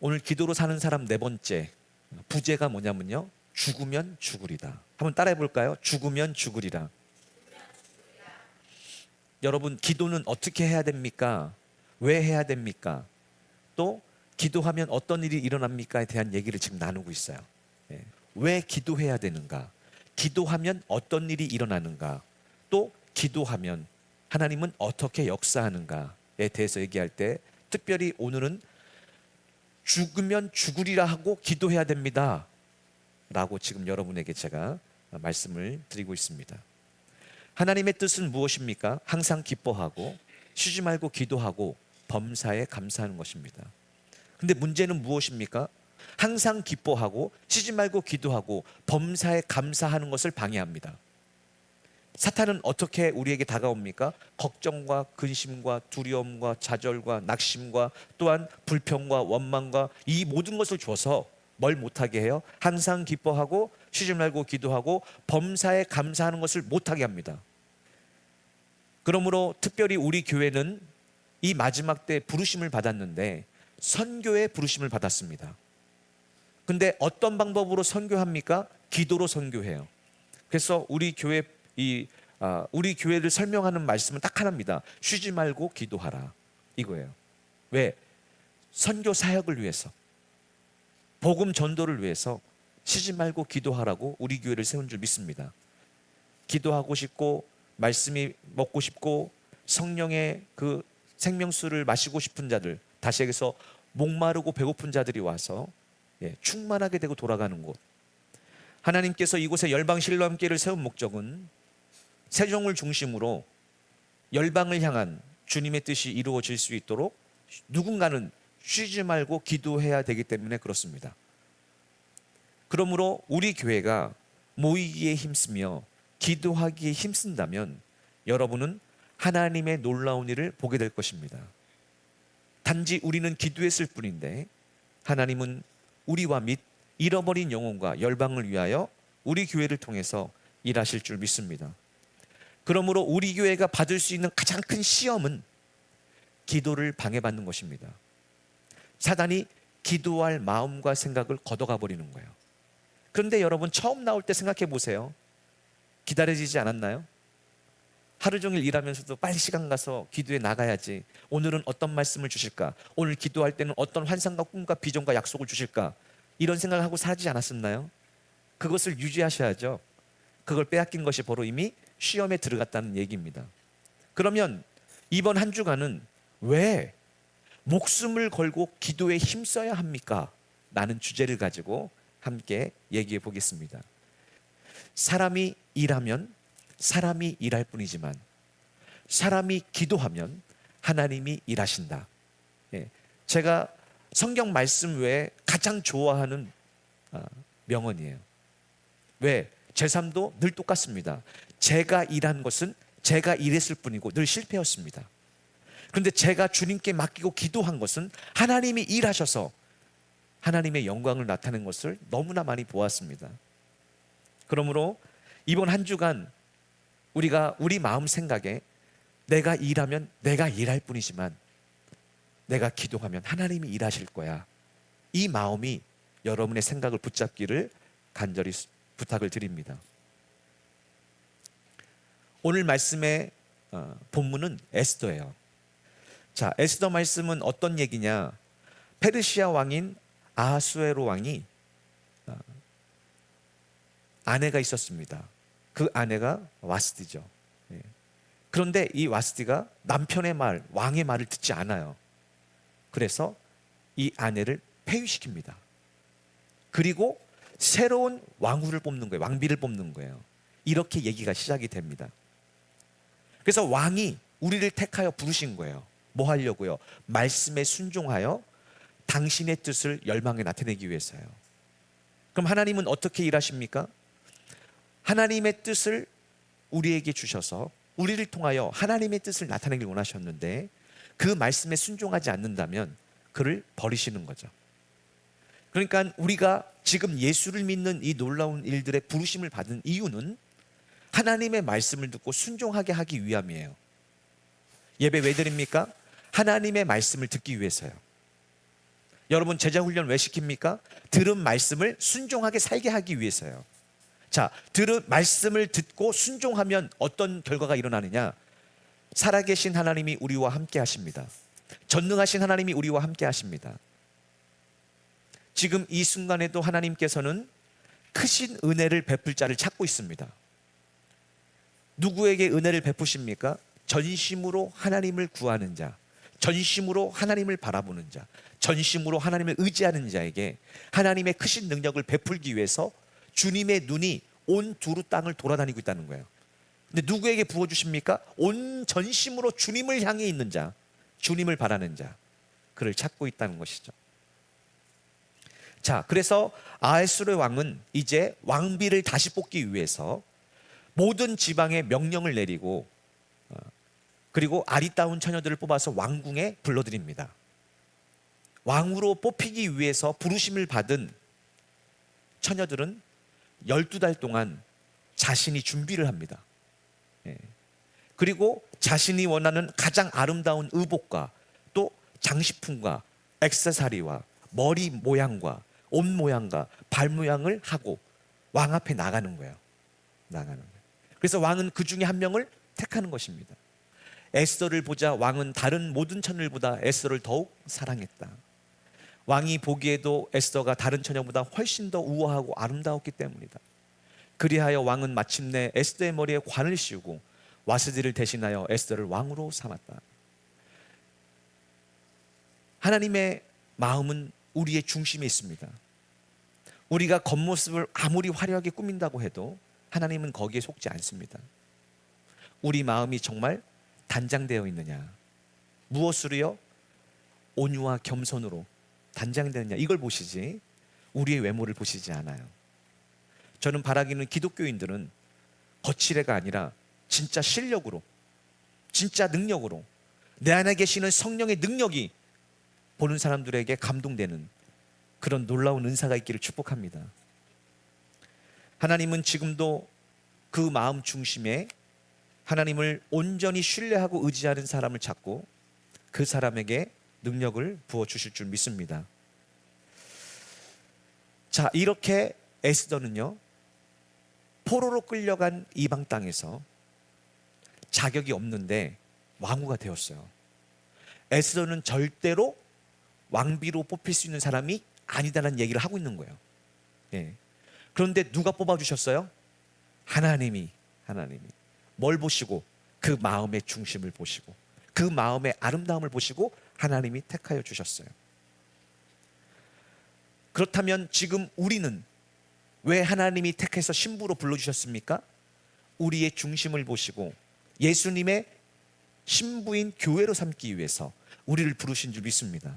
오늘 기도로 사는 사람 네 번째 부제가 뭐냐면요, 죽으면 죽으리다. 한번 따라해 볼까요? 죽으면 죽으리라. 여러분, 기도는 어떻게 해야 됩니까? 왜 해야 됩니까? 또 기도하면 어떤 일이 일어납니까에 대한 얘기를 지금 나누고 있어요. 예. 왜 기도해야 되는가? 기도하면 어떤 일이 일어나는가? 또 기도하면 하나님은 어떻게 역사하는가에 대해서 얘기할 때, 특별히 오늘은 죽으면 죽으리라 하고 기도해야 됩니다 라고 지금 여러분에게 제가 말씀을 드리고 있습니다. 하나님의 뜻은 무엇입니까? 항상 기뻐하고 쉬지 말고 기도하고 범사에 감사하는 것입니다. 근데 문제는 무엇입니까? 항상 기뻐하고 쉬지 말고 기도하고 범사에 감사하는 것을 방해합니다. 사탄은 어떻게 우리에게 다가옵니까? 걱정과 근심과 두려움과 좌절과 낙심과 또한 불평과 원망과 이 모든 것을 줘서 뭘 못하게 해요? 항상 기뻐하고 쉬지 말고 기도하고 범사에 감사하는 것을 못하게 합니다. 그러므로 특별히 우리 교회는 이 마지막 때 부르심을 받았는데 선교의 부르심을 받았습니다. 근데 어떤 방법으로 선교합니까? 기도로 선교해요. 그래서 우리 교회를 설명하는 말씀은 딱 하나입니다. 쉬지 말고 기도하라, 이거예요. 왜? 선교 사역을 위해서, 복음 전도를 위해서 쉬지 말고 기도하라고 우리 교회를 세운 줄 믿습니다. 기도하고 싶고 말씀이 먹고 싶고 성령의 그 생명수를 마시고 싶은 자들, 다시 얘기해서 목마르고 배고픈 자들이 와서 충만하게 되고 돌아가는 곳. 하나님께서 이곳에 열방 신랑교회를 세운 목적은 세종을 중심으로 열방을 향한 주님의 뜻이 이루어질 수 있도록 누군가는 쉬지 말고 기도해야 되기 때문에 그렇습니다. 그러므로 우리 교회가 모이기에 힘쓰며 기도하기에 힘쓴다면 여러분은 하나님의 놀라운 일을 보게 될 것입니다. 단지 우리는 기도했을 뿐인데 하나님은 우리와 및 잃어버린 영혼과 열방을 위하여 우리 교회를 통해서 일하실 줄 믿습니다. 그러므로 우리 교회가 받을 수 있는 가장 큰 시험은 기도를 방해받는 것입니다. 사단이 기도할 마음과 생각을 걷어가 버리는 거예요. 그런데 여러분, 처음 나올 때 생각해 보세요. 기다려지지 않았나요? 하루 종일 일하면서도 빨리 시간 가서 기도에 나가야지. 오늘은 어떤 말씀을 주실까? 오늘 기도할 때는 어떤 환상과 꿈과 비전과 약속을 주실까? 이런 생각을 하고 살지 않았었나요? 그것을 유지하셔야죠. 그걸 빼앗긴 것이 바로 이미 시험에 들어갔다는 얘기입니다. 그러면 이번 한 주간은 왜 목숨을 걸고 기도에 힘써야 합니까? 라는 주제를 가지고 함께 얘기해 보겠습니다. 사람이 일하면 사람이 일할 뿐이지만 사람이 기도하면 하나님이 일하신다. 제가 성경 말씀 외에 가장 좋아하는 명언이에요. 왜? 제 삶도 늘 똑같습니다. 제가 일한 것은 제가 일했을 뿐이고 늘 실패였습니다. 그런데 제가 주님께 맡기고 기도한 것은 하나님이 일하셔서 하나님의 영광을 나타낸 것을 너무나 많이 보았습니다. 그러므로 이번 한 주간 우리가 우리 마음 생각에 내가 일하면 내가 일할 뿐이지만 내가 기도하면 하나님이 일하실 거야, 이 마음이 여러분의 생각을 붙잡기를 간절히 부탁을 드립니다. 오늘 말씀의 본문은 에스더예요. 자, 에스더 말씀은 어떤 얘기냐? 페르시아 왕인 아하수에로 왕이 아내가 있었습니다. 그 아내가 와스디죠. 그런데 이 와스디가 남편의 말, 왕의 말을 듣지 않아요. 그래서 이 아내를 폐위시킵니다. 그리고 새로운 왕후를 뽑는 거예요. 왕비를 뽑는 거예요. 이렇게 얘기가 시작이 됩니다. 그래서 왕이 우리를 택하여 부르신 거예요. 뭐 하려고요? 말씀에 순종하여 당신의 뜻을 열방에 나타내기 위해서요. 그럼 하나님은 어떻게 일하십니까? 하나님의 뜻을 우리에게 주셔서 우리를 통하여 하나님의 뜻을 나타내길 원하셨는데 그 말씀에 순종하지 않는다면 그를 버리시는 거죠. 그러니까 우리가 지금 예수를 믿는 이 놀라운 일들의 부르심을 받은 이유는 하나님의 말씀을 듣고 순종하게 하기 위함이에요. 예배 왜 드립니까? 하나님의 말씀을 듣기 위해서요. 여러분, 제자 훈련 왜 시킵니까? 들은 말씀을 순종하게 살게 하기 위해서요. 자, 들은 말씀을 듣고 순종하면 어떤 결과가 일어나느냐? 살아계신 하나님이 우리와 함께 하십니다. 전능하신 하나님이 우리와 함께 하십니다. 지금 이 순간에도 하나님께서는 크신 은혜를 베풀 자를 찾고 있습니다. 누구에게 은혜를 베푸십니까? 전심으로 하나님을 구하는 자, 전심으로 하나님을 바라보는 자, 전심으로 하나님을 의지하는 자에게 하나님의 크신 능력을 베풀기 위해서 주님의 눈이 온 두루 땅을 돌아다니고 있다는 거예요. 근데 누구에게 부어주십니까? 온 전심으로 주님을 향해 있는 자, 주님을 바라는 자, 그를 찾고 있다는 것이죠. 자, 그래서 아하스로의 왕은 이제 왕비를 다시 뽑기 위해서 모든 지방에 명령을 내리고 그리고 아리따운 처녀들을 뽑아서 왕궁에 불러들입니다. 왕으로 뽑히기 위해서 부르심을 받은 처녀들은 12달 동안 자신이 준비를 합니다. 그리고 자신이 원하는 가장 아름다운 의복과 또 장식품과 액세서리와 머리 모양과 옷 모양과 발 모양을 하고 왕 앞에 나가는 거예요. 그래서 왕은 그 중에 한 명을 택하는 것입니다. 에스더를 보자 왕은 다른 모든 처녀들보다 에스더를 더욱 사랑했다. 왕이 보기에도 에스더가 다른 처녀보다 훨씬 더 우아하고 아름다웠기 때문이다. 그리하여 왕은 마침내 에스더의 머리에 관을 씌우고 와스디를 대신하여 에스더를 왕으로 삼았다. 하나님의 마음은 우리의 중심에 있습니다. 우리가 겉모습을 아무리 화려하게 꾸민다고 해도 하나님은 거기에 속지 않습니다. 우리 마음이 정말 단장되어 있느냐, 무엇으로요? 온유와 겸손으로 단장되느냐, 이걸 보시지 우리의 외모를 보시지 않아요. 저는 바라기는 기독교인들은 거칠애가 아니라 진짜 실력으로, 진짜 능력으로 내 안에 계시는 성령의 능력이 보는 사람들에게 감동되는 그런 놀라운 은사가 있기를 축복합니다. 하나님은 지금도 그 마음 중심에 하나님을 온전히 신뢰하고 의지하는 사람을 찾고 그 사람에게 능력을 부어주실 줄 믿습니다. 자, 이렇게 에스더는요, 포로로 끌려간 이방 땅에서 자격이 없는데 왕후가 되었어요. 에스더는 절대로 왕비로 뽑힐 수 있는 사람이 아니다라는 얘기를 하고 있는 거예요. 그런데 누가 뽑아주셨어요? 하나님이 뭘 보시고? 그 마음의 중심을 보시고 그 마음의 아름다움을 보시고 하나님이 택하여 주셨어요. 그렇다면 지금 우리는 왜 하나님이 택해서 신부로 불러주셨습니까? 우리의 중심을 보시고 예수님의 신부인 교회로 삼기 위해서 우리를 부르신 줄 믿습니다.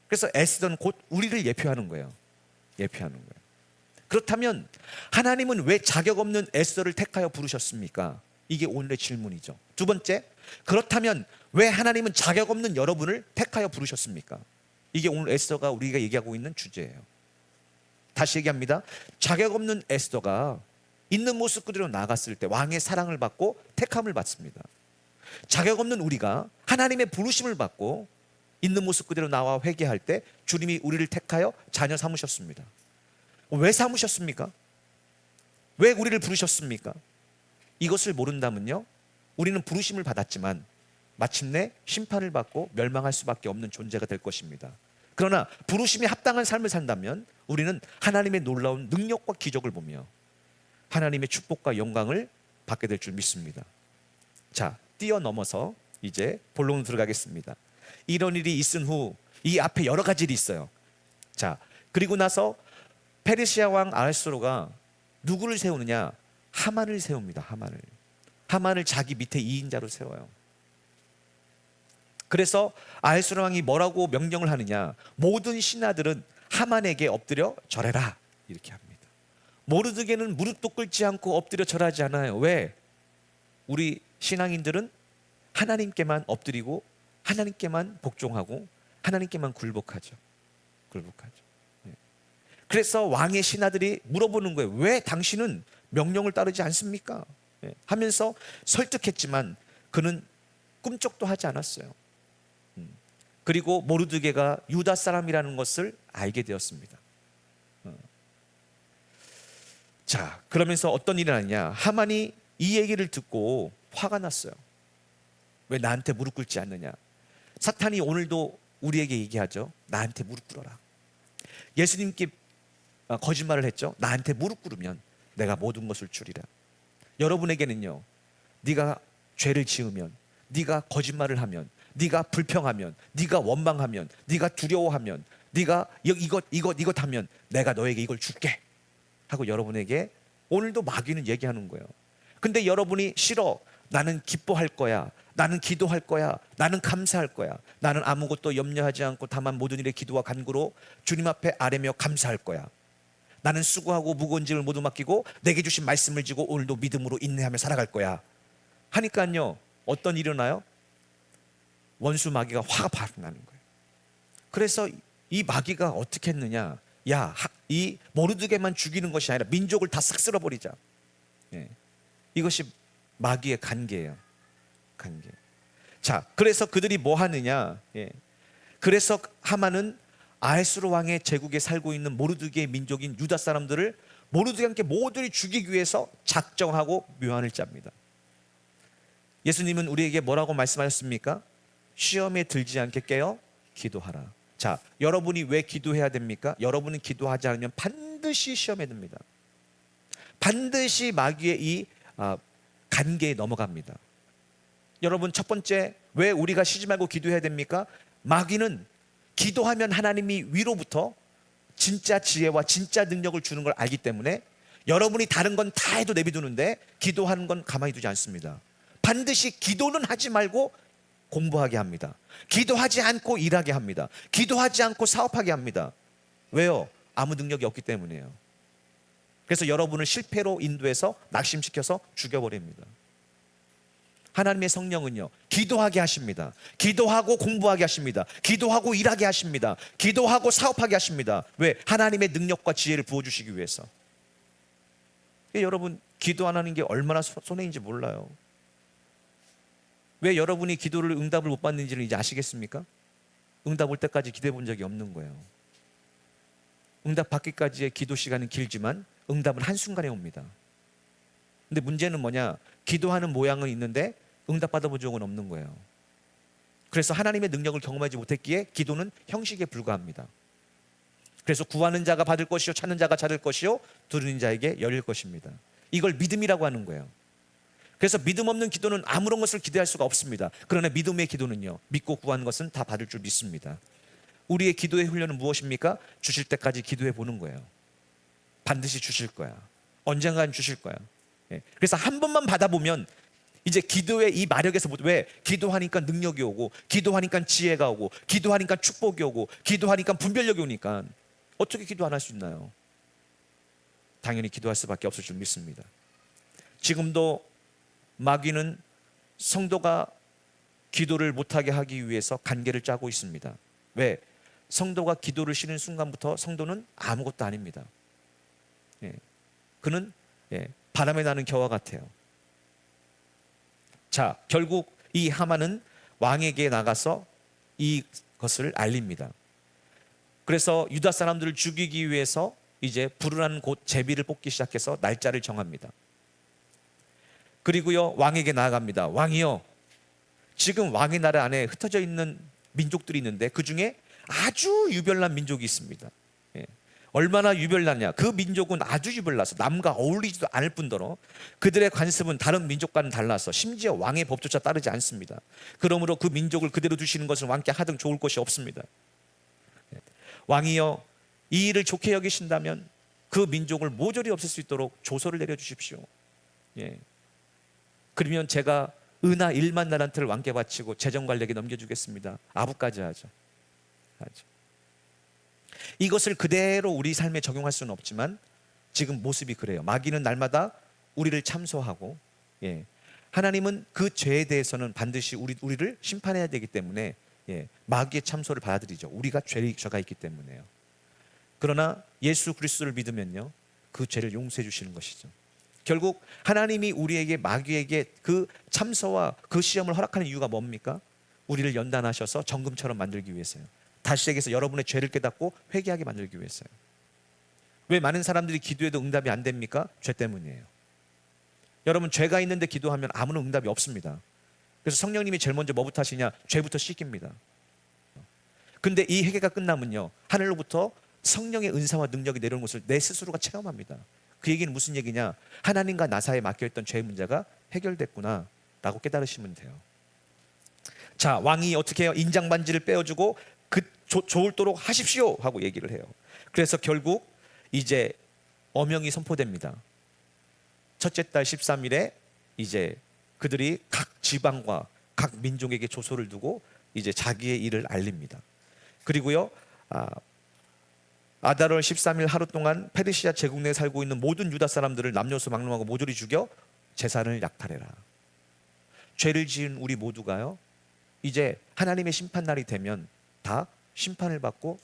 그래서 에스더는 곧 우리를 예표하는 거예요. 그렇다면 하나님은 왜 자격 없는 에스더를 택하여 부르셨습니까? 이게 오늘의 질문이죠. 두 번째, 그렇다면 왜 하나님은 자격 없는 여러분을 택하여 부르셨습니까? 이게 오늘 에스더가 우리가 얘기하고 있는 주제예요. 다시 얘기합니다. 자격 없는 에스더가 있는 모습 그대로 나갔을 때 왕의 사랑을 받고 택함을 받습니다. 자격 없는 우리가 하나님의 부르심을 받고 있는 모습 그대로 나와 회개할 때 주님이 우리를 택하여 자녀 삼으셨습니다. 왜 삼으셨습니까? 왜 우리를 부르셨습니까? 이것을 모른다면요, 우리는 부르심을 받았지만 마침내 심판을 받고 멸망할 수밖에 없는 존재가 될 것입니다. 그러나 부르심에 합당한 삶을 산다면 우리는 하나님의 놀라운 능력과 기적을 보며 하나님의 축복과 영광을 받게 될 줄 믿습니다. 자, 뛰어넘어서 이제 본론으로 들어가겠습니다. 이런 일이 있은 후 이 앞에 여러 가지 일이 있어요. 자, 그리고 나서 페르시아 왕 아하스웨로스가 누구를 세우느냐? 하만을 세웁니다. 하만을 자기 밑에 2인자로 세워요. 그래서 아하스웨로스 왕이 뭐라고 명령을 하느냐? 모든 신하들은 하만에게 엎드려 절해라, 이렇게 합니다. 모르드게는 무릎도 꿇지 않고 엎드려 절하지 않아요. 왜? 우리 신앙인들은 하나님께만 엎드리고 하나님께만 복종하고 하나님께만 굴복하죠. 그래서 왕의 신하들이 물어보는 거예요. 왜 당신은 명령을 따르지 않습니까? 하면서 설득했지만 그는 꿈쩍도 하지 않았어요. 그리고 모르드게가 유다 사람이라는 것을 알게 되었습니다. 자, 그러면서 어떤 일이 났냐? 하만이 이 얘기를 듣고 화가 났어요. 왜 나한테 무릎 꿇지 않느냐? 사탄이 오늘도 우리에게 얘기하죠. 나한테 무릎 꿇어라. 예수님께 거짓말을 했죠. 나한테 무릎 꿇으면 내가 모든 것을 주리라. 여러분에게는요, 네가 죄를 지으면, 네가 거짓말을 하면, 네가 불평하면, 네가 원망하면, 네가 두려워하면, 네가 이것 하면 내가 너에게 이걸 줄게 하고 여러분에게 오늘도 마귀는 얘기하는 거예요. 근데 여러분이 싫어, 나는 기뻐할 거야, 나는 기도할 거야, 나는 감사할 거야, 나는 아무것도 염려하지 않고 다만 모든 일에 기도와 간구로 주님 앞에 아뢰며 감사할 거야, 나는 수고하고 무거운 짐을 모두 맡기고 내게 주신 말씀을 지고 오늘도 믿음으로 인내하며 살아갈 거야 하니까요, 어떤 일이 일어나요? 원수 마귀가 화가 나는 거예요. 그래서 이 마귀가 어떻게 했느냐? 야, 이 모르드게만 죽이는 것이 아니라 민족을 다 싹 쓸어버리자. 예. 이것이 마귀의 간계예요. 간계. 자, 그래서 그들이 뭐 하느냐? 예. 그래서 하만은 아하스로 왕의 제국에 살고 있는 모르드게의 민족인 유다 사람들을 모르드게와 함께 모두를 죽이기 위해서 작정하고 묘안을 짭니다. 예수님은 우리에게 뭐라고 말씀하셨습니까? 시험에 들지 않게 깨어 기도하라. 자, 여러분이 왜 기도해야 됩니까? 여러분은 기도하지 않으면 반드시 시험에 듭니다. 반드시 마귀의 이 간계에 넘어갑니다. 여러분, 첫 번째, 왜 우리가 쉬지 말고 기도해야 됩니까? 마귀는 기도하면 하나님이 위로부터 진짜 지혜와 진짜 능력을 주는 걸 알기 때문에 여러분이 다른 건 다 해도 내비두는데 기도하는 건 가만히 두지 않습니다. 반드시 기도는 하지 말고 공부하게 합니다. 기도하지 않고 일하게 합니다. 기도하지 않고 사업하게 합니다. 왜요? 아무 능력이 없기 때문이에요. 그래서 여러분을 실패로 인도해서 낙심시켜서 죽여버립니다. 하나님의 성령은요, 기도하게 하십니다. 기도하고 공부하게 하십니다. 기도하고 일하게 하십니다. 기도하고 사업하게 하십니다. 왜? 하나님의 능력과 지혜를 부어주시기 위해서. 여러분, 기도 안 하는 게 얼마나 손해인지 몰라요. 왜 여러분이 기도를 응답을 못 받는지를 이제 아시겠습니까? 응답 올 때까지 기도해 본 적이 없는 거예요. 응답 받기까지의 기도 시간은 길지만 응답은 한순간에 옵니다. 근데 문제는 뭐냐? 기도하는 모양은 있는데 응답 받아본 적은 없는 거예요. 그래서 하나님의 능력을 경험하지 못했기에 기도는 형식에 불과합니다. 그래서 구하는 자가 받을 것이요, 찾는 자가 찾을 것이요, 두드리는 자에게 열릴 것입니다. 이걸 믿음이라고 하는 거예요. 그래서 믿음 없는 기도는 아무런 것을 기대할 수가 없습니다. 그러나 믿음의 기도는요, 믿고 구하는 것은 다 받을 줄 믿습니다. 우리의 기도의 훈련은 무엇입니까? 주실 때까지 기도해 보는 거예요. 반드시 주실 거야. 언젠간 주실 거야. 그래서 한 번만 받아보면 이제 기도의 이 마력에서, 왜? 기도하니까 능력이 오고, 기도하니까 지혜가 오고, 기도하니까 축복이 오고, 기도하니까 분별력이 오니까 어떻게 기도 안 할 수 있나요? 당연히 기도할 수밖에 없을 줄 믿습니다. 지금도 마귀는 성도가 기도를 못하게 하기 위해서 간계를 짜고 있습니다. 왜? 성도가 기도를 쉬는 순간부터 성도는 아무것도 아닙니다. 그는 바람에 나는 겨와 같아요. 자, 결국 이 하만은 왕에게 나가서 이것을 알립니다. 그래서 유다 사람들을 죽이기 위해서 이제 부르라는 곳 제비를 뽑기 시작해서 날짜를 정합니다. 그리고요, 왕에게 나아갑니다. 왕이요, 지금 왕의 나라 안에 흩어져 있는 민족들이 있는데 그 중에 아주 유별난 민족이 있습니다. 얼마나 유별나냐? 그 민족은 아주 유별나서 남과 어울리지도 않을 뿐더러 그들의 관습은 다른 민족과는 달라서 심지어 왕의 법조차 따르지 않습니다. 그러므로 그 민족을 그대로 두시는 것은 왕께 하등 좋을 것이 없습니다. 왕이여, 이 일을 좋게 여기신다면 그 민족을 모조리 없앨 수 있도록 조서를 내려주십시오. 그러면 제가 은하 1만 나란트를 왕께 바치고 재정관리에게 넘겨주겠습니다. 아부까지 하죠. 이것을 그대로 우리 삶에 적용할 수는 없지만 지금 모습이 그래요. 마귀는 날마다 우리를 참소하고, 하나님은 그 죄에 대해서는 반드시 우리를 심판해야 되기 때문에 마귀의 참소를 받아들이죠. 우리가 죄가 있기 때문에요. 그러나 예수 그리스도를 믿으면요, 그 죄를 용서해 주시는 것이죠. 결국 하나님이 우리에게, 마귀에게 그 참소와 그 시험을 허락하는 이유가 뭡니까? 우리를 연단하셔서 정금처럼 만들기 위해서요. 다시 얘기해서 여러분의 죄를 깨닫고 회개하게 만들기 위해서요. 왜 많은 사람들이 기도해도 응답이 안 됩니까? 죄 때문이에요. 여러분, 죄가 있는데 기도하면 아무런 응답이 없습니다. 그래서 성령님이 제일 먼저 뭐부터 하시냐? 죄부터 씻깁니다. 근데 이 회개가 끝나면요, 하늘로부터 성령의 은사와 능력이 내려오는 것을 내 스스로가 체험합니다. 그 얘기는 무슨 얘기냐? 하나님과 나 사이에 막혀있던 죄의 문제가 해결됐구나 라고 깨달으시면 돼요. 자, 왕이 어떻게 해요? 인장 반지를 빼어주고 좋을도록 하십시오 하고 얘기를 해요. 그래서 결국 이제 어명이 선포됩니다. 첫째 달 13일에 이제 그들이 각 지방과 각 민족에게 조소를 두고 이제 자기의 일을 알립니다. 그리고요, 아달월 13일 하루 동안 페르시아 제국 내에 살고 있는 모든 유다 사람들을 남녀노소 막론하고 모조리 죽여 재산을 약탈해라. 죄를 지은 우리 모두가요, 이제 하나님의 심판날이 되면 다 심판을 받고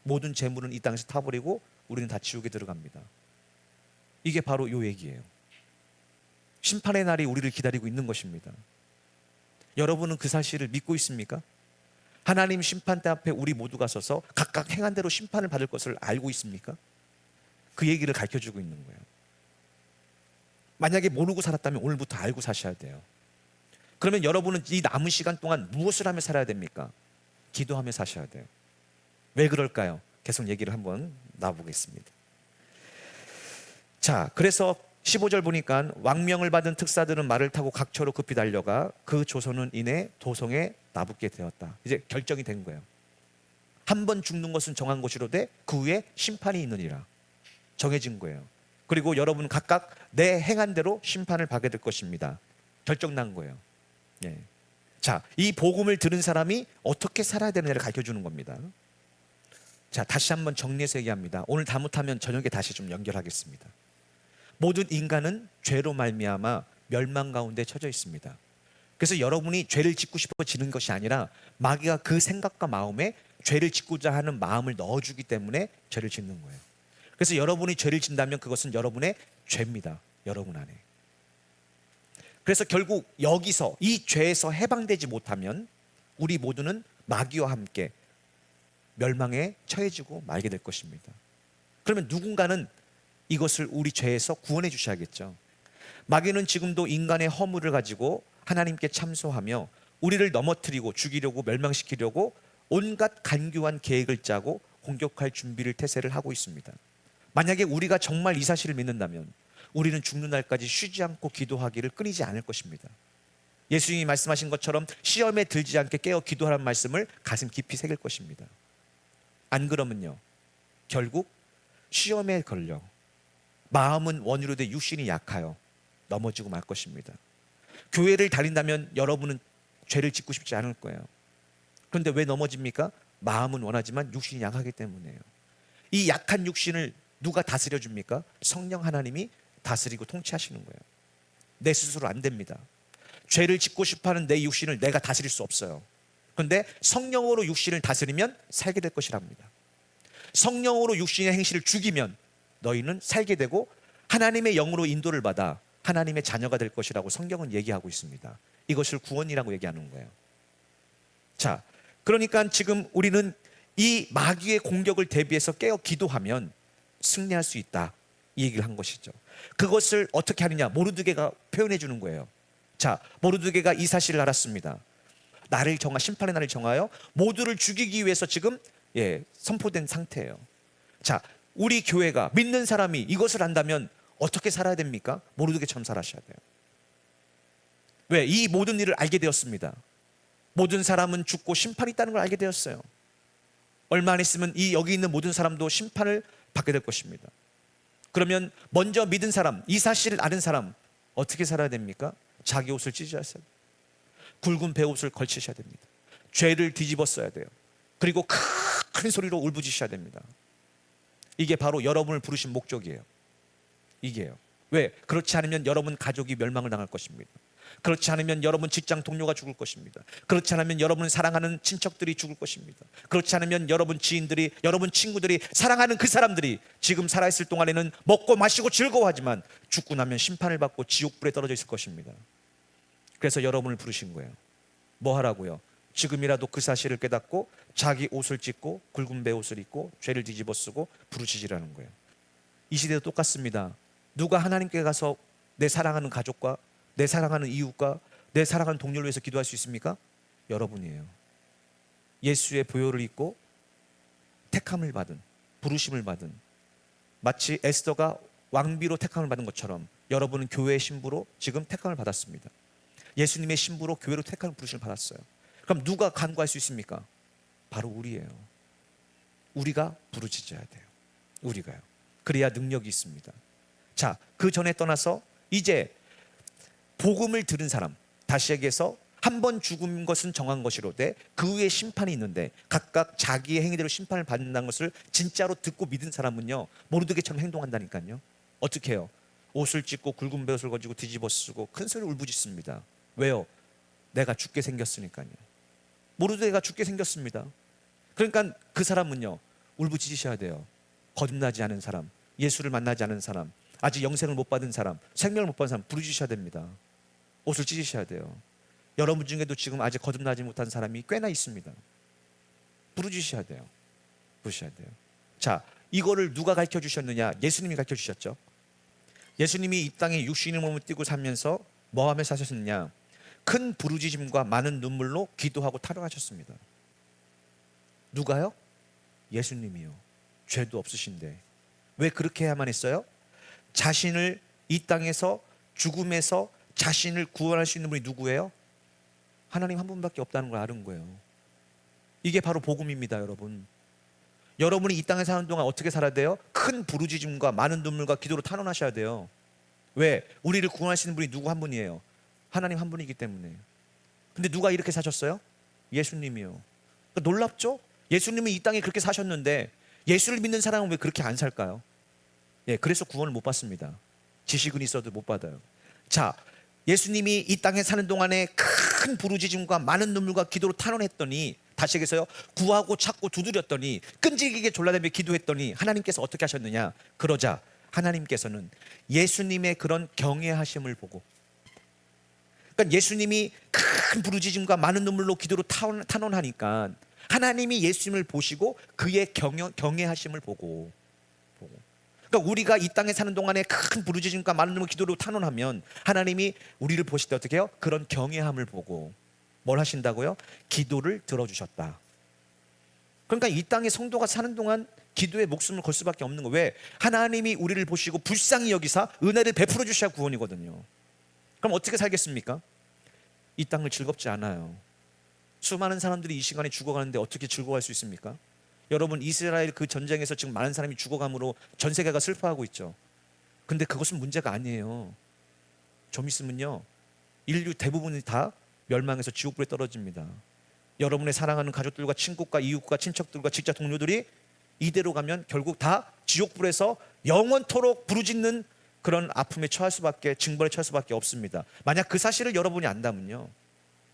모든 재물은 이 땅에서 타버리고 우리는 다 지옥에 들어갑니다. 이게 바로 요 얘기예요. 심판의 날이 우리를 기다리고 있는 것입니다. 여러분은 그 사실을 믿고 있습니까? 하나님 심판대 앞에 우리 모두가 서서 각각 행한 대로 심판을 받을 것을 알고 있습니까? 그 얘기를 가르쳐주고 있는 거예요. 만약에 모르고 살았다면 오늘부터 알고 사셔야 돼요. 그러면 여러분은 이 남은 시간 동안 무엇을 하며 살아야 됩니까? 기도하며 사셔야 돼요. 왜 그럴까요? 계속 얘기를 한번 나눠보겠습니다. 자, 그래서 15절 보니까 왕명을 받은 특사들은 말을 타고 각처로 급히 달려가 그 조선은 이내 도성에 나붙게 되었다. 이제 결정이 된 거예요. 한 번 죽는 것은 정한 것이로되 그 후에 심판이 있느니라. 정해진 거예요. 그리고 여러분 각각 내 행한 대로 심판을 받게 될 것입니다. 결정난 거예요. 예. 자, 이 복음을 들은 사람이 어떻게 살아야 되느냐를 가르쳐주는 겁니다. 자, 다시 한번 정리해서 얘기합니다. 오늘 다 못하면 저녁에 다시 좀 연결하겠습니다. 모든 인간은 죄로 말미암아 멸망 가운데 처져 있습니다. 그래서 여러분이 죄를 짓고 싶어지는 것이 아니라 마귀가 그 생각과 마음에 죄를 짓고자 하는 마음을 넣어주기 때문에 죄를 짓는 거예요. 그래서 여러분이 죄를 짓는다면 그것은 여러분의 죄입니다. 여러분 안에. 그래서 결국 여기서 이 죄에서 해방되지 못하면 우리 모두는 마귀와 함께 멸망에 처해지고 말게 될 것입니다. 그러면 누군가는 이것을 우리 죄에서 구원해 주셔야겠죠. 마귀는 지금도 인간의 허물을 가지고 하나님께 참소하며 우리를 넘어뜨리고 죽이려고 멸망시키려고 온갖 간교한 계획을 짜고 공격할 준비를 태세를 하고 있습니다. 만약에 우리가 정말 이 사실을 믿는다면 우리는 죽는 날까지 쉬지 않고 기도하기를 끊이지 않을 것입니다. 예수님이 말씀하신 것처럼 시험에 들지 않게 깨어 기도하라는 말씀을 가슴 깊이 새길 것입니다. 안 그러면요, 결국 시험에 걸려 마음은 원이로 돼 육신이 약하여 넘어지고 말 것입니다. 교회를 다닌다면 여러분은 죄를 짓고 싶지 않을 거예요. 그런데 왜 넘어집니까? 마음은 원하지만 육신이 약하기 때문이에요. 이 약한 육신을 누가 다스려 줍니까? 성령 하나님이 다스리고 통치하시는 거예요. 내 스스로 안 됩니다. 죄를 짓고 싶어하는 내 육신을 내가 다스릴 수 없어요. 그런데 성령으로 육신을 다스리면 살게 될 것이랍니다. 성령으로 육신의 행실을 죽이면 너희는 살게 되고 하나님의 영으로 인도를 받아 하나님의 자녀가 될 것이라고 성경은 얘기하고 있습니다. 이것을 구원이라고 얘기하는 거예요. 자, 그러니까 지금 우리는 이 마귀의 공격을 대비해서 깨어 기도하면 승리할 수 있다, 이 얘기를 한 것이죠. 그것을 어떻게 하느냐, 모르드게가 표현해 주는 거예요. 자, 모르드게가 이 사실을 알았습니다. 심판의 날을 정하여 모두를 죽이기 위해서 지금 선포된 상태예요. 자, 우리 교회가 믿는 사람이 이것을 안다면 어떻게 살아야 됩니까? 모르드게처럼 살아셔야 돼요. 왜? 이 모든 일을 알게 되었습니다. 모든 사람은 죽고 심판이 있다는 걸 알게 되었어요. 얼마 안 있으면 여기 있는 모든 사람도 심판을 받게 될 것입니다. 그러면 먼저 믿은 사람, 이 사실을 아는 사람 어떻게 살아야 됩니까? 자기 옷을 찢어야 돼요. 굵은 베옷을 걸치셔야 됩니다. 죄를 뒤집어 써야 돼요. 그리고 큰 소리로 울부짖으셔야 됩니다. 이게 바로 여러분을 부르신 목적이에요. 이게요. 왜? 그렇지 않으면 여러분 가족이 멸망을 당할 것입니다. 그렇지 않으면 여러분 직장 동료가 죽을 것입니다. 그렇지 않으면 여러분 사랑하는 친척들이 죽을 것입니다. 그렇지 않으면 여러분 지인들이, 여러분 친구들이, 사랑하는 그 사람들이 지금 살아있을 동안에는 먹고 마시고 즐거워하지만 죽고 나면 심판을 받고 지옥불에 떨어져 있을 것입니다. 그래서 여러분을 부르신 거예요. 뭐 하라고요? 지금이라도 그 사실을 깨닫고 자기 옷을 찢고 굵은 베옷을 입고 죄를 뒤집어 쓰고 부르짖으라는 거예요. 이 시대도 똑같습니다. 누가 하나님께 가서 내 사랑하는 가족과 내 사랑하는 이웃과 내 사랑하는 동료를 위해서 기도할 수 있습니까? 여러분이에요. 예수의 보혈을 입고 택함을 받은, 부르심을 받은, 마치 에스더가 왕비로 택함을 받은 것처럼 여러분은 교회의 신부로 지금 택함을 받았습니다. 예수님의 신부로 교회로 택함을 부르심을 받았어요. 그럼 누가 간구할 수 있습니까? 바로 우리예요. 우리가 부르짖어야 돼요. 우리가요. 그래야 능력이 있습니다. 자, 그 전에 떠나서 이제 복음을 들은 사람, 다시 얘기해서 한 번 죽은 것은 정한 것이로되 그 후에 심판이 있는데 각각 자기의 행위대로 심판을 받는다는 것을 진짜로 듣고 믿은 사람은요, 모르드게처럼 행동한다니까요. 어떻게 해요? 옷을 찢고 굵은 베옷을 가지고 뒤집어 쓰고 큰 소리를 울부짖습니다. 왜요? 내가 죽게 생겼으니까요. 모르드게가 죽게 생겼습니다. 그러니까 그 사람은요, 울부짖으셔야 돼요. 거듭나지 않은 사람, 예수를 만나지 않은 사람, 아직 영생을 못 받은 사람, 생명을 못 받은 사람 부르짖으셔야 됩니다. 옷을 찢으셔야 돼요. 여러분 중에도 지금 아직 거듭나지 못한 사람이 꽤나 있습니다. 부르짖으셔야 돼요. 부르셔야 돼요. 자, 이거를 누가 가르쳐 주셨느냐? 예수님이 가르쳐 주셨죠. 예수님이 이 땅에 육신의 몸을 띠고 살면서 뭐 하며 사셨느냐? 큰 부르짖음과 많은 눈물로 기도하고 탄원하셨습니다. 누가요? 예수님이요. 죄도 없으신데 왜 그렇게 해야만 했어요? 자신을 이 땅에서 죽음에서 자신을 구원할 수 있는 분이 누구예요? 하나님 한 분밖에 없다는 걸 아는 거예요. 이게 바로 복음입니다, 여러분. 여러분이 이 땅에 사는 동안 어떻게 살아야 돼요? 큰 부르짖음과 많은 눈물과 기도로 탄원하셔야 돼요. 왜? 우리를 구원하시는 분이 누구 한 분이에요? 하나님 한 분이기 때문에. 근데 누가 이렇게 사셨어요? 예수님이요. 그러니까 놀랍죠? 예수님은 이 땅에 그렇게 사셨는데 예수를 믿는 사람은 왜 그렇게 안 살까요? 예, 그래서 구원을 못 받습니다. 지식은 있어도 못 받아요. 자, 예수님이 이 땅에 사는 동안에 큰 부르짖음과 많은 눈물과 기도로 탄원했더니, 다시 얘기해서요, 구하고 찾고 두드렸더니, 끈질기게 졸라대며 기도했더니 하나님께서 어떻게 하셨느냐? 그러자 하나님께서는 예수님의 그런 경외하심을 보고, 그러니까 예수님이 큰 부르짖음과 많은 눈물로 기도로 탄원하니까 하나님이 예수님을 보시고 그의 경외하심을 보고. 그러니까 우리가 이 땅에 사는 동안에 큰 부르짖음과 많은 눈물 기도로 탄원하면 하나님이 우리를 보실 때 어떻게 해요? 그런 경외함을 보고 뭘 하신다고요? 기도를 들어주셨다. 그러니까 이 땅에 성도가 사는 동안 기도에 목숨을 걸 수밖에 없는 거예요. 왜? 하나님이 우리를 보시고 불쌍히 여기사 은혜를 베풀어 주셔야 구원이거든요. 그럼 어떻게 살겠습니까? 이 땅을 즐겁지 않아요. 수많은 사람들이 이 시간에 죽어가는데 어떻게 즐거워할 수 있습니까? 여러분, 이스라엘 그 전쟁에서 지금 많은 사람이 죽어감으로 전 세계가 슬퍼하고 있죠. 근데 그것은 문제가 아니에요. 좀 있으면요, 인류 대부분이 다 멸망해서 지옥불에 떨어집니다. 여러분의 사랑하는 가족들과 친구과 이웃과 친척들과 직장 동료들이 이대로 가면 결국 다 지옥불에서 영원토록 부르짖는 그런 아픔에 처할 수밖에, 징벌에 처할 수밖에 없습니다. 만약 그 사실을 여러분이 안다면요,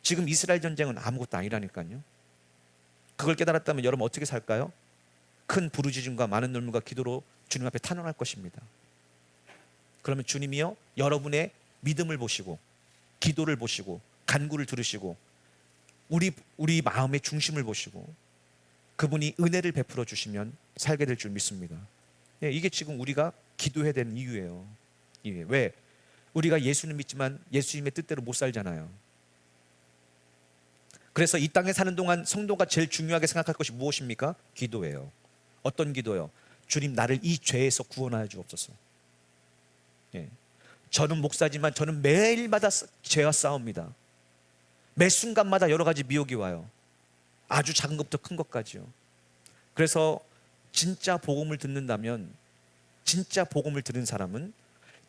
지금 이스라엘 전쟁은 아무것도 아니라니까요. 그걸 깨달았다면 여러분 어떻게 살까요? 큰 부르짖음과 많은 눈물과 기도로 주님 앞에 탄원할 것입니다. 그러면 주님이요, 여러분의 믿음을 보시고 기도를 보시고 간구를 들으시고 우리 마음의 중심을 보시고 그분이 은혜를 베풀어 주시면 살게 될 줄 믿습니다. 예, 이게 지금 우리가 기도해야 되는 이유예요. 왜? 우리가 예수는 믿지만 예수님의 뜻대로 못 살잖아요. 그래서 이 땅에 사는 동안 성도가 제일 중요하게 생각할 것이 무엇입니까? 기도예요. 어떤 기도요? 주님, 나를 이 죄에서 구원하여 주옵소서. 예. 저는 목사지만 저는 매일마다 죄와 싸웁니다. 매 순간마다 여러 가지 미혹이 와요. 아주 작은 것부터 큰 것까지요. 그래서 진짜 복음을 듣는다면, 진짜 복음을 들은 사람은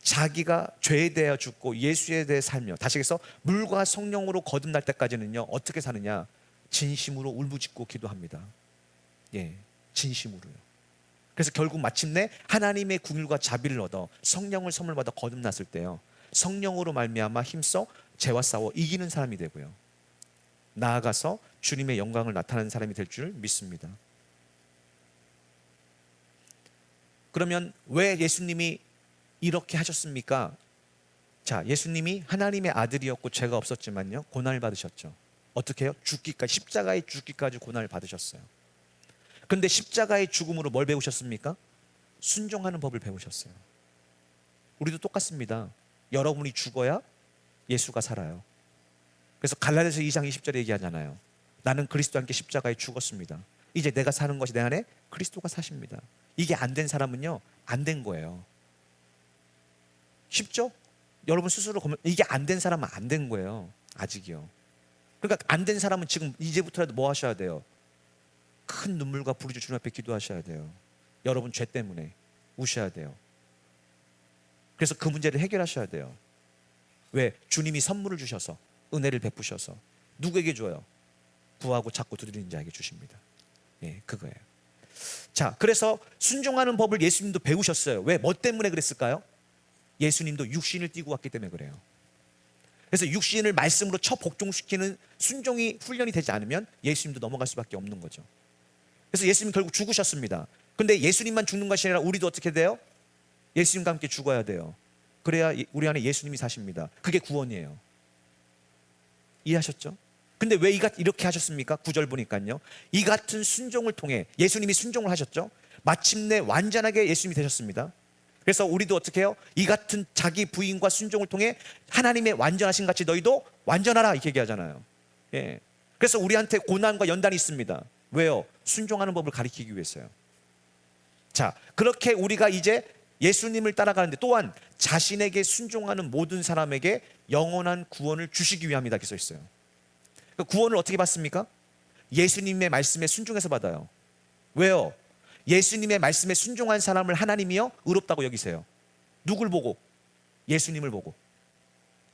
자기가 죄에 대하여 죽고 예수에 대해 살며, 다시 해서 물과 성령으로 거듭날 때까지는요, 어떻게 사느냐? 진심으로 울부짖고 기도합니다. 예, 진심으로요. 그래서 결국 마침내 하나님의 궁율과 자비를 얻어 성령을 선물 받아 거듭났을 때요, 성령으로 말미암아 힘써 죄와 싸워 이기는 사람이 되고요, 나아가서 주님의 영광을 나타내는 사람이 될 줄 믿습니다. 그러면 왜 예수님이 이렇게 하셨습니까? 자, 예수님이 하나님의 아들이었고 죄가 없었지만요, 고난을 받으셨죠. 어떻게 해요? 죽기까지, 십자가의 죽기까지 고난을 받으셨어요. 그런데 십자가의 죽음으로 뭘 배우셨습니까? 순종하는 법을 배우셨어요. 우리도 똑같습니다. 여러분이 죽어야 예수가 살아요. 그래서 갈라디아서 2장 20절에 얘기하잖아요. 나는 그리스도와 함께 십자가에 죽었습니다. 이제 내가 사는 것이 내 안에 그리스도가 사십니다. 이게 안 된 사람은요, 안 된 거예요. 쉽죠? 여러분 스스로 이게 안 된 사람은 안 된 거예요. 아직이요. 그러니까 안 된 사람은 지금 이제부터라도 뭐 하셔야 돼요? 큰 눈물과 부르짖어 주님 앞에 기도하셔야 돼요. 여러분 죄 때문에 우셔야 돼요. 그래서 그 문제를 해결하셔야 돼요. 왜? 주님이 선물을 주셔서, 은혜를 베푸셔서 누구에게 줘요? 구하고 찾고 두드리는 자에게 주십니다. 예, 그거예요. 자, 그래서 순종하는 법을 예수님도 배우셨어요. 왜? 뭐 때문에 그랬을까요? 예수님도 육신을 띠고 왔기 때문에 그래요. 그래서 육신을 말씀으로 복종시키는 순종이 훈련이 되지 않으면 예수님도 넘어갈 수밖에 없는 거죠. 그래서 예수님 결국 죽으셨습니다. 근데 예수님만 죽는 것이 아니라 우리도 어떻게 돼요? 예수님과 함께 죽어야 돼요. 그래야 우리 안에 예수님이 사십니다. 그게 구원이에요. 이해하셨죠? 근데 왜 이렇게 하셨습니까? 9절 보니까요, 이 같은 순종을 통해 예수님이 순종을 하셨죠. 마침내 완전하게 예수님이 되셨습니다. 그래서 우리도 어떻게 해요? 이 같은 자기 부인과 순종을 통해 하나님의 완전하신 같이 너희도 완전하라, 이렇게 얘기하잖아요. 예. 그래서 우리한테 고난과 연단이 있습니다. 왜요? 순종하는 법을 가리키기 위해서요. 자, 그렇게 우리가 이제 예수님을 따라가는데 또한 자신에게 순종하는 모든 사람에게 영원한 구원을 주시기 위함이다, 이렇게 써 있어요. 그 구원을 어떻게 받습니까? 예수님의 말씀에 순종해서 받아요. 왜요? 예수님의 말씀에 순종한 사람을 하나님이요 의롭다고 여기세요. 누굴 보고? 예수님을 보고.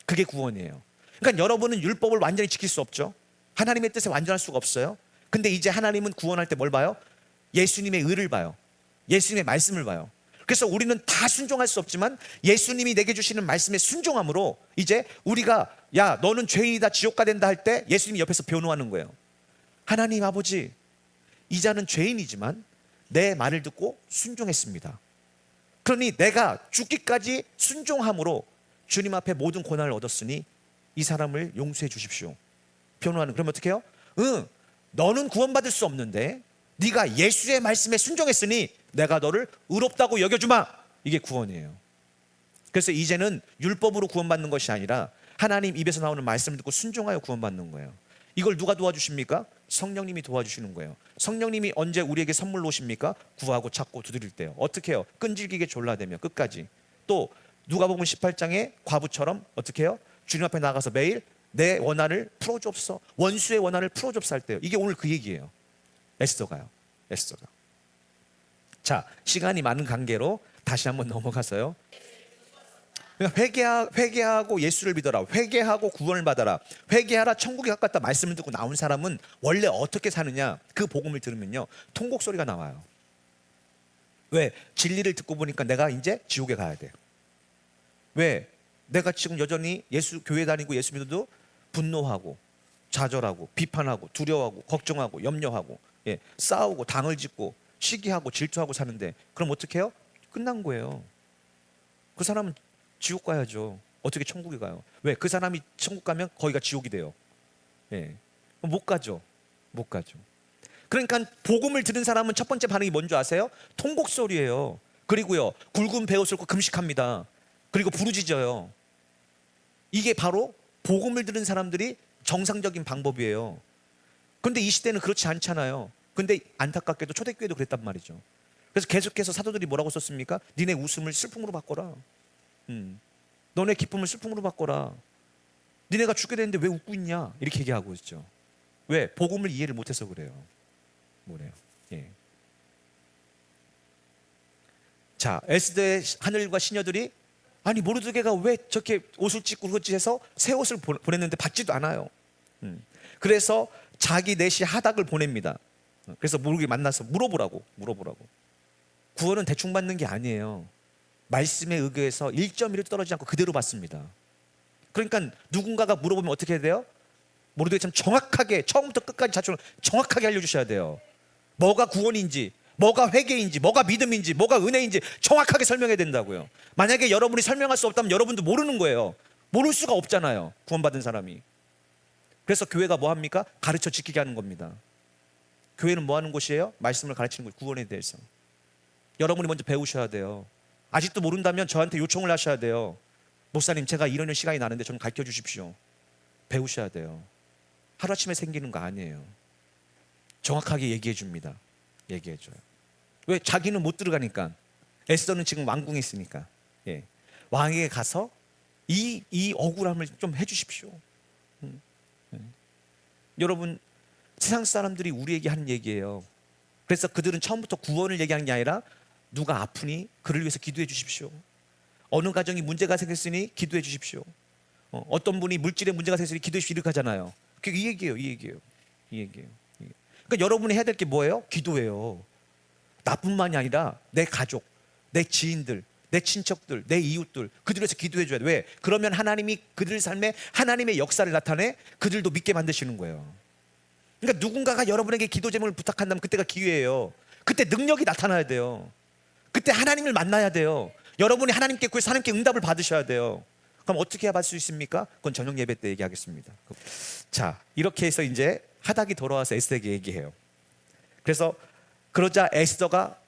그게 구원이에요. 그러니까 여러분은 율법을 완전히 지킬 수 없죠. 하나님의 뜻에 완전할 수가 없어요. 근데 이제 하나님은 구원할 때 뭘 봐요? 예수님의 의를 봐요. 예수님의 말씀을 봐요. 그래서 우리는 다 순종할 수 없지만 예수님이 내게 주시는 말씀에 순종함으로 이제 우리가 야 너는 죄인이다 지옥가 된다 할 때 예수님이 옆에서 변호하는 거예요. 하나님 아버지, 이 자는 죄인이지만 내 말을 듣고 순종했습니다. 그러니 내가 죽기까지 순종함으로 주님 앞에 모든 고난을 얻었으니 이 사람을 용서해 주십시오. 변호하는. 그러면 어떻게 해요? 너는 구원받을 수 없는데 네가 예수의 말씀에 순종했으니 내가 너를 의롭다고 여겨주마. 이게 구원이에요. 그래서 이제는 율법으로 구원받는 것이 아니라 하나님 입에서 나오는 말씀을 듣고 순종하여 구원받는 거예요. 이걸 누가 도와주십니까? 성령님이 도와주시는 거예요. 성령님이 언제 우리에게 선물로 오십니까? 구하고 찾고 두드릴 때요. 어떻게 해요? 끈질기게 졸라대며 끝까지. 또 누가복음 18장에 과부처럼 어떻게 해요? 주님 앞에 나가서 매일 내 원한을 풀어줍소, 원수의 원한을 풀어줍소 할 때요. 이게 오늘 그 얘기예요. 에스더가요. 에스더가. 자, 시간이 많은 관계로 다시 한번 넘어가서요. 회개하고 예수를 믿어라. 회개하고 구원을 받아라. 회개하라, 천국에 가깝다 말씀을 듣고 나온 사람은 원래 어떻게 사느냐? 그 복음을 들으면요, 통곡 소리가 나와요. 왜? 진리를 듣고 보니까 내가 이제 지옥에 가야 돼요. 왜? 내가 지금 여전히 교회 다니고 예수 믿어도 분노하고 좌절하고 비판하고 두려워하고 걱정하고 염려하고, 예, 싸우고 당을 짓고 시기하고 질투하고 사는데 그럼 어떻게 해요? 끝난 거예요. 그 사람은 지옥 가야죠. 어떻게 천국에 가요? 왜? 그 사람이 천국 가면 거기가 지옥이 돼요. 예. 못 가죠. 못 가죠. 그러니까 복음을 들은 사람은 첫 번째 반응이 뭔지 아세요? 통곡 소리예요. 그리고요, 굵은 베옷을 입고 금식합니다. 그리고 부르짖어요. 이게 바로 복음을 들은 사람들이 정상적인 방법이에요. 그런데 이 시대는 그렇지 않잖아요. 근데 안타깝게도 초대교회도 그랬단 말이죠. 그래서 계속해서 사도들이 뭐라고 썼습니까? 니네 웃음을 슬픔으로 바꿔라. 너네 기쁨을 슬픔으로 바꿔라. 니네가 죽게 되는데 왜 웃고 있냐? 이렇게 얘기하고 있죠. 왜? 복음을 이해를 못해서 그래요. 뭐래요? 예. 자, 에스더의 하늘과 시녀들이 아니 모르드게가 왜 저렇게 옷을 찢고 그것해서 새 옷을 보냈는데 받지도 않아요. 그래서 자기 넷이 하닥을 보냅니다. 그래서 모르게 만나서 물어보라고. 구원은 대충 받는 게 아니에요. 말씀에 의거해서 1.1도 떨어지지 않고 그대로 받습니다. 그러니까 누군가가 물어보면 어떻게 해야 돼요? 모르드게처럼 정확하게 처음부터 끝까지 자초를 정확하게 알려주셔야 돼요. 뭐가 구원인지, 뭐가 회개인지, 뭐가 믿음인지, 뭐가 은혜인지 정확하게 설명해야 된다고요. 만약에 여러분이 설명할 수 없다면 여러분도 모르는 거예요. 모를 수가 없잖아요, 구원받은 사람이. 그래서 교회가 뭐 합니까? 가르쳐 지키게 하는 겁니다. 교회는 뭐 하는 곳이에요? 말씀을 가르치는 곳, 구원에 대해서. 여러분이 먼저 배우셔야 돼요. 아직도 모른다면 저한테 요청을 하셔야 돼요. 목사님, 제가 이러는 시간이 나는데 좀 가르쳐 주십시오. 배우셔야 돼요. 하루아침에 생기는 거 아니에요. 정확하게 얘기해 줍니다. 얘기해 줘요. 왜? 자기는 못 들어가니까. 에스더는 지금 왕궁에 있으니까. 예. 왕에게 가서 이 억울함을 좀 해주십시오. 여러분, 세상 사람들이 우리에게 하는 얘기예요. 그래서 그들은 처음부터 구원을 얘기하는 게 아니라 누가 아프니 그를 위해서 기도해 주십시오. 어느 가정이 문제가 생겼으니 기도해 주십시오. 어떤 분이 물질에 문제가 생겼으니 기도해 주십시오. 이렇게 하잖아요. 이 얘기예요. 이 얘기예요. 그러니까 여러분이 해야 될 게 뭐예요? 기도예요. 나뿐만이 아니라 내 가족, 내 지인들, 내 친척들, 내 이웃들, 그들을 위해서 기도해 줘야 돼. 왜? 그러면 하나님이 그들 삶에 하나님의 역사를 나타내 그들도 믿게 만드시는 거예요. 그러니까 누군가가 여러분에게 기도 제목을 부탁한다면 그때가 기회예요. 그때 능력이 나타나야 돼요. 그때 하나님을 만나야 돼요. 여러분이 하나님께 구해서 하나님께 응답을 받으셔야 돼요. 그럼 어떻게 받을 수 있습니까? 그건 저녁 예배 때 얘기하겠습니다. 자, 이렇게 해서 이제 하닥이 돌아와서 에스더에게 얘기해요. 그래서 그러자 에스더가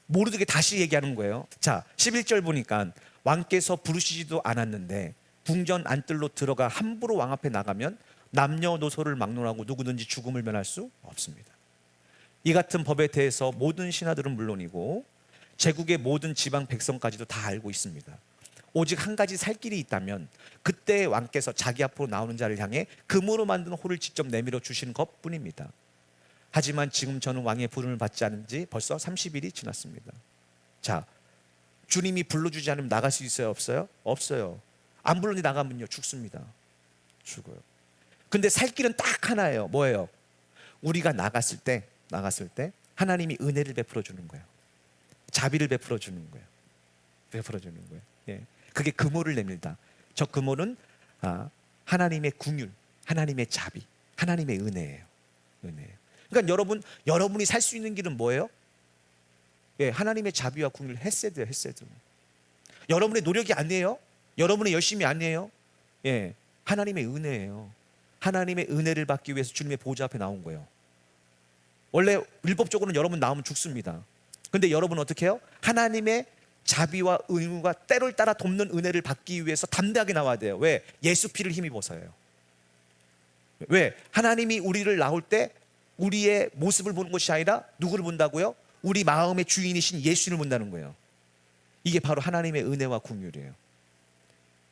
모르드게 다시 얘기하는 거예요. 자, 11절 보니까 왕께서 부르시지도 않았는데 궁전 안뜰로 들어가 함부로 왕 앞에 나가면 남녀노소를 막론하고 누구든지 죽음을 면할 수 없습니다. 이 같은 법에 대해서 모든 신하들은 물론이고 제국의 모든 지방 백성까지도 다 알고 있습니다. 오직 한 가지 살 길이 있다면 그때 왕께서 자기 앞으로 나오는 자를 향해 금으로 만든 호를 직접 내밀어 주시는 것뿐입니다. 하지만 지금 저는 왕의 부름을 받지 않은 지 벌써 30일이 지났습니다. 자, 주님이 불러주지 않으면 나갈 수 있어요? 없어요? 없어요. 안 불러니 나가면요 죽습니다. 죽어요. 근데 살 길은 딱 하나예요. 뭐예요? 우리가 나갔을 때 하나님이 은혜를 베풀어 주는 거예요. 자비를 베풀어 주는 거예요. 베풀어 주는 거예요. 예. 그게 금오를 내밀다. 저 금오는 하나님의 궁율, 하나님의 자비, 하나님의 은혜예요. 은혜예요. 그러니까 여러분이 살 수 있는 길은 뭐예요? 예, 하나님의 자비와 궁율, 헤세드예요. 헤세드. 여러분의 노력이 아니에요. 여러분의 열심이 아니에요. 예, 하나님의 은혜예요. 하나님의 은혜를 받기 위해서 주님의 보좌 앞에 나온 거예요. 원래 율법적으로는 여러분 나오면 죽습니다. 근데 여러분은 어떻게 해요? 하나님의 자비와 의무가 때를 따라 돕는 은혜를 받기 위해서 담대하게 나와야 돼요. 왜? 예수 피를 힘입어서요. 왜? 하나님이 우리를 낳을 때 우리의 모습을 보는 것이 아니라 누구를 본다고요? 우리 마음의 주인이신 예수를 본다는 거예요. 이게 바로 하나님의 은혜와 긍휼이에요.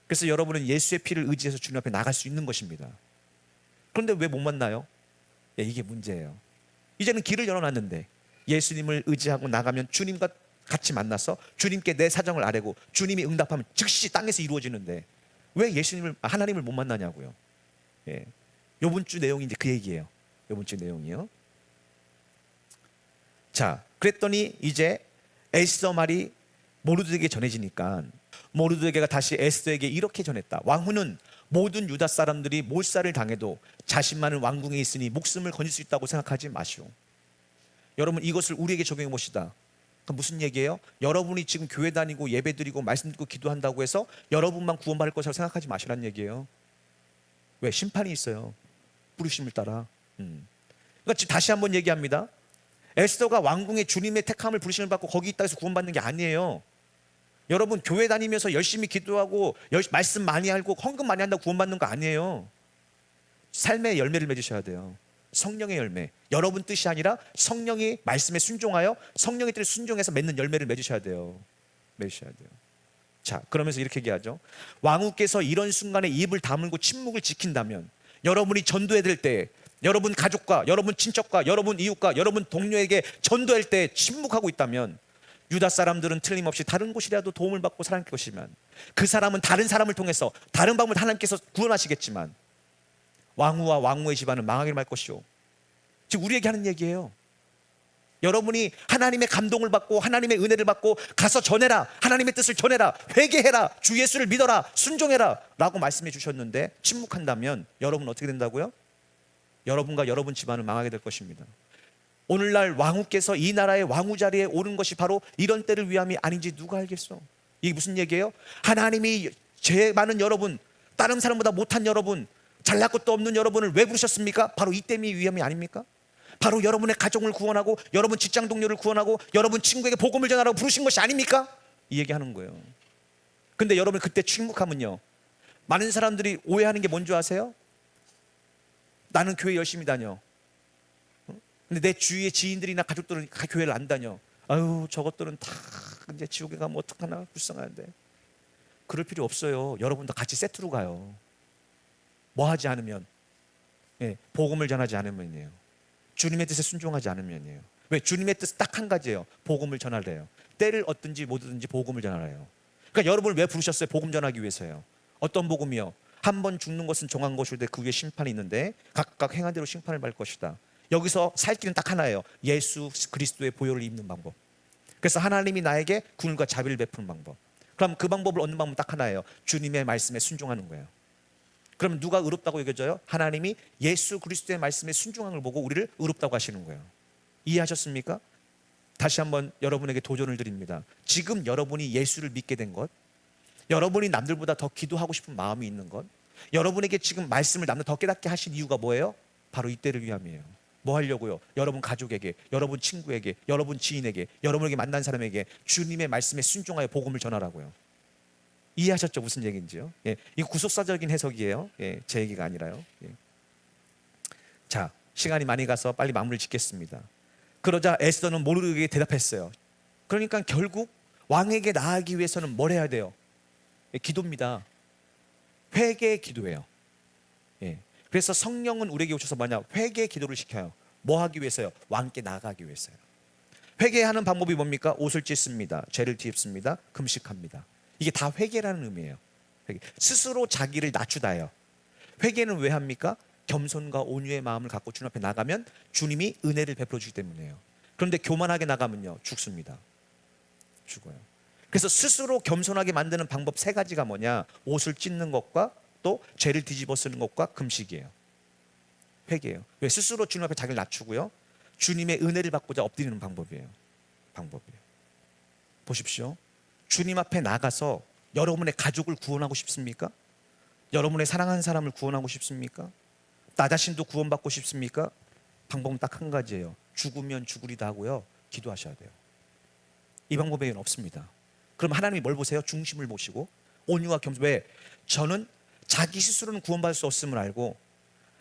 그래서 여러분은 예수의 피를 의지해서 주님 앞에 나갈 수 있는 것입니다. 그런데 왜 못 만나요? 예, 이게 문제예요. 이제는 길을 열어놨는데 예수님을 의지하고 나가면 주님과 같이 만나서 주님께 내 사정을 아뢰고 주님이 응답하면 즉시 땅에서 이루어지는데 왜 하나님을 못 만나냐고요. 예. 요번 주 내용이 이제 그 얘기예요. 요번 주 내용이요. 자, 그랬더니 이제 에스더 말이 모르드에게 전해지니까 모르드에게가 다시 에스더에게 이렇게 전했다. 왕후는 모든 유다 사람들이 몰살을 당해도 자신만은 왕궁에 있으니 목숨을 건질 수 있다고 생각하지 마시오. 여러분, 이것을 우리에게 적용해 봅시다. 그럼 무슨 얘기예요? 여러분이 지금 교회 다니고 예배 드리고 말씀 듣고 기도한다고 해서 여러분만 구원받을 것이라고 생각하지 마시라는 얘기예요. 왜? 심판이 있어요. 부르심을 따라. 그러니까 지금 다시 한번 얘기합니다. 에스더가 왕궁에 주님의 택함을 부르심을 받고 거기 있다 해서 구원받는 게 아니에요. 여러분, 교회 다니면서 열심히 기도하고 말씀 많이 알고 헌금 많이 한다고 구원받는 거 아니에요. 삶의 열매를 맺으셔야 돼요. 성령의 열매. 여러분 뜻이 아니라 성령이 말씀에 순종하여 성령의 뜻에 순종해서 맺는 열매를 맺으셔야 돼요. 맺으셔야 돼요. 자, 그러면서 이렇게 얘기하죠. 왕후께서 이런 순간에 입을 다물고 침묵을 지킨다면 여러분이 전도해야 될 때, 여러분 가족과 여러분 친척과 여러분 이웃과 여러분 동료에게 전도할 때 침묵하고 있다면 유다 사람들은 틀림없이 다른 곳이라도 도움을 받고 살아날 것이지만 그 사람은 다른 사람을 통해서 다른 방법을 하나님께서 구원하시겠지만 왕후와 왕후의 집안은 망하게 말 것이오. 지금 우리에게 하는 얘기예요. 여러분이 하나님의 감동을 받고 하나님의 은혜를 받고 가서 전해라. 하나님의 뜻을 전해라. 회개해라. 주 예수를 믿어라. 순종해라 라고 말씀해 주셨는데 침묵한다면 여러분 어떻게 된다고요? 여러분과 여러분 집안은 망하게 될 것입니다. 오늘날 왕후께서 이 나라의 왕후 자리에 오른 것이 바로 이런 때를 위함이 아닌지 누가 알겠어? 이게 무슨 얘기예요? 하나님이 죄 많은 여러분, 다른 사람보다 못한 여러분, 잘날 것도 없는 여러분을 왜 부르셨습니까? 바로 이 때문이 위험이 아닙니까? 바로 여러분의 가정을 구원하고 여러분 직장 동료를 구원하고 여러분 친구에게 복음을 전하라고 부르신 것이 아닙니까? 이 얘기하는 거예요. 근데 여러분 그때 침묵하면요, 많은 사람들이 오해하는 게 뭔지 아세요? 나는 교회 열심히 다녀. 근데 내 주위의 지인들이나 가족들은 교회를 안 다녀. 아유, 저것들은 다 이제 지옥에 가면 어떡하나 불쌍한데. 그럴 필요 없어요. 여러분도 같이 세트로 가요. 뭐 하지 않으면, 복음을 전하지 않으면요, 주님의 뜻에 순종하지 않으면요. 왜? 주님의 뜻 딱 한 가지예요. 복음을 전하래요. 때를 얻든지 못 얻든지 복음을 전하래요. 그러니까 여러분을 왜 부르셨어요? 복음 전하기 위해서요. 어떤 복음이요? 한 번 죽는 것은 정한 것이되 그 위에 심판이 있는데 각각 행한 대로 심판을 받을 것이다. 여기서 살 길은 딱 하나예요. 예수 그리스도의 보혈을 입는 방법. 그래서 하나님이 나에게 긍휼과 자비를 베푸는 방법. 그럼 그 방법을 얻는 방법은 딱 하나예요. 주님의 말씀에 순종하는 거예요. 그러면 누가 의롭다고 여겨져요? 하나님이 예수 그리스도의 말씀에 순종함을 보고 우리를 의롭다고 하시는 거예요. 이해하셨습니까? 다시 한번 여러분에게 도전을 드립니다. 지금 여러분이 예수를 믿게 된 것, 여러분이 남들보다 더 기도하고 싶은 마음이 있는 것, 여러분에게 지금 말씀을 남들 더 깨닫게 하신 이유가 뭐예요? 바로 이때를 위함이에요. 뭐 하려고요? 여러분 가족에게, 여러분 친구에게, 여러분 지인에게, 여러분에게 만난 사람에게 주님의 말씀에 순종하여 복음을 전하라고요. 이해하셨죠? 무슨 얘기인지요? 이거 구속사적인 해석이에요. 제 얘기가 아니라요. 자, 시간이 많이 가서 빨리 마무리를 짓겠습니다. 그러자 에스더는 모르게 대답했어요. 그러니까 결국 왕에게 나아가기 위해서는 뭘 해야 돼요? 기도입니다. 회개의 기도예요. 그래서 성령은 우리에게 오셔서 뭐냐? 회개의 기도를 시켜요. 뭐 하기 위해서요? 왕께 나아가기 위해서요. 회개하는 방법이 뭡니까? 옷을 찢습니다. 죄를 뒤집습니다. 금식합니다. 이게 다 회개라는 의미예요. 회개. 스스로 자기를 낮추다예요. 회개는 왜 합니까? 겸손과 온유의 마음을 갖고 주님 앞에 나가면 주님이 은혜를 베풀어 주기 때문이에요. 그런데 교만하게 나가면요, 죽습니다. 죽어요. 그래서 스스로 겸손하게 만드는 방법 세 가지가 뭐냐? 옷을 찢는 것과 또 죄를 뒤집어 쓰는 것과 금식이에요. 회개예요. 왜? 스스로 주님 앞에 자기를 낮추고요, 주님의 은혜를 받고자 엎드리는 방법이에요. 보십시오. 주님 앞에 나가서 여러분의 가족을 구원하고 싶습니까? 여러분의 사랑하는 사람을 구원하고 싶습니까? 나 자신도 구원받고 싶습니까? 방법은 딱 한 가지예요. 죽으면 죽으리다 하고요, 기도하셔야 돼요. 이 방법 외에는 없습니다. 그럼 하나님이 뭘 보세요? 중심을 보시고 온유와 겸손. 왜? 저는 자기 스스로는 구원받을 수 없음을 알고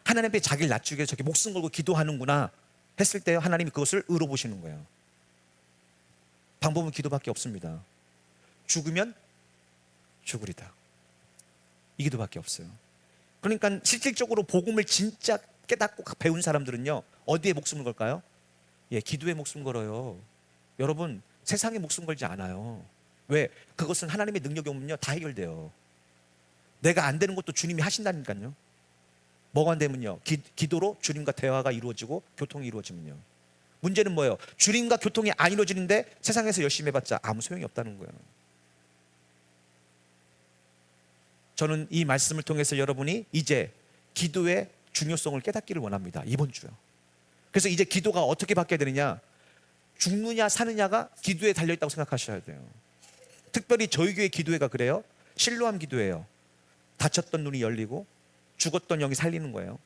하나님 앞에 자기를 낮추기 위해서 저렇게 목숨 걸고 기도하는구나 했을 때 하나님이 그것을 의로 보시는 거예요. 방법은 기도밖에 없습니다. 죽으면 죽으리다, 이 기도밖에 없어요. 그러니까 실질적으로 복음을 진짜 깨닫고 배운 사람들은요, 어디에 목숨을 걸까요? 기도에 목숨 걸어요. 여러분, 세상에 목숨 걸지 않아요. 왜? 그것은 하나님의 능력이 오면요, 다 해결돼요. 내가 안 되는 것도 주님이 하신다니까요. 뭐가 안 되면요, 기도로 주님과 대화가 이루어지고 교통이 이루어지면요. 문제는 뭐예요? 주님과 교통이 안 이루어지는데 세상에서 열심히 해봤자 아무 소용이 없다는 거예요. 저는 이 말씀을 통해서 여러분이 이제 기도의 중요성을 깨닫기를 원합니다. 이번 주요. 그래서 이제 기도가 어떻게 바뀌어야 되느냐? 죽느냐 사느냐가 기도에 달려있다고 생각하셔야 돼요. 특별히 저희 교회 기도회가 그래요. 실로암 기도회예요. 다쳤던 눈이 열리고 죽었던 영이 살리는 거예요.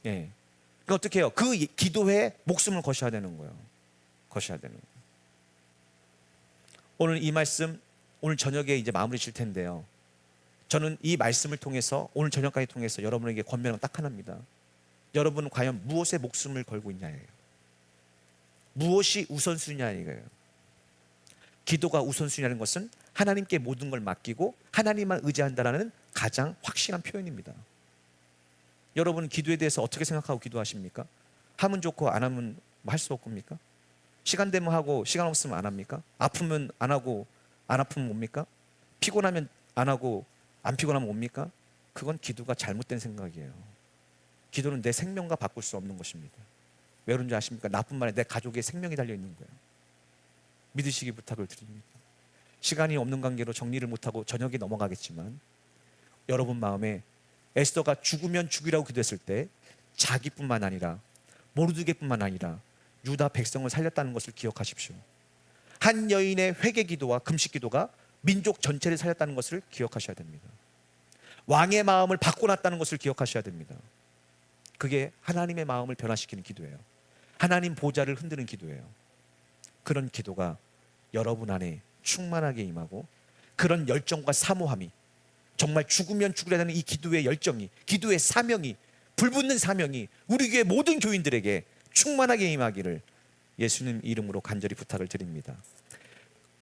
그러니까 어떻게 해요? 그 기도회에 목숨을 거셔야 되는 거예요. 오늘 이 말씀, 오늘 저녁에 이제 마무리 질 텐데요, 저는 이 말씀을 통해서 오늘 저녁까지 통해서 여러분에게 권면은 딱 하나입니다. 여러분은 과연 무엇에 목숨을 걸고 있냐예요. 무엇이 우선순위냐 이거예요. 기도가 우선순위라는 것은 하나님께 모든 걸 맡기고 하나님만 의지한다라는 가장 확실한 표현입니다. 여러분은 기도에 대해서 어떻게 생각하고 기도하십니까? 하면 좋고 안 하면 할 수 없습니까? 시간 되면 하고 시간 없으면 안 합니까? 아프면 안 하고 안 아프면 뭡니까? 피곤하면 안 하고 안 피곤하면 뭡니까? 그건 기도가 잘못된 생각이에요. 기도는 내 생명과 바꿀 수 없는 것입니다. 왜 그런지 아십니까? 나뿐만 아니라 내 가족의 생명이 달려있는 거예요. 믿으시기 부탁을 드립니다. 시간이 없는 관계로 정리를 못하고 저녁에 넘어가겠지만 여러분 마음에 에스더가 죽으면 죽이라고 기도했을 때 자기뿐만 아니라 모르드게뿐만 아니라 유다 백성을 살렸다는 것을 기억하십시오. 한 여인의 회개 기도와 금식 기도가 민족 전체를 살렸다는 것을 기억하셔야 됩니다. 왕의 마음을 바꿔놨다는 것을 기억하셔야 됩니다. 그게 하나님의 마음을 변화시키는 기도예요. 하나님 보좌를 흔드는 기도예요. 그런 기도가 여러분 안에 충만하게 임하고, 그런 열정과 사모함이, 정말 죽으면 죽으려 하는 이 기도의 열정이, 기도의 사명이, 불붙는 사명이 우리 교회 모든 교인들에게 충만하게 임하기를 예수님 이름으로 간절히 부탁을 드립니다.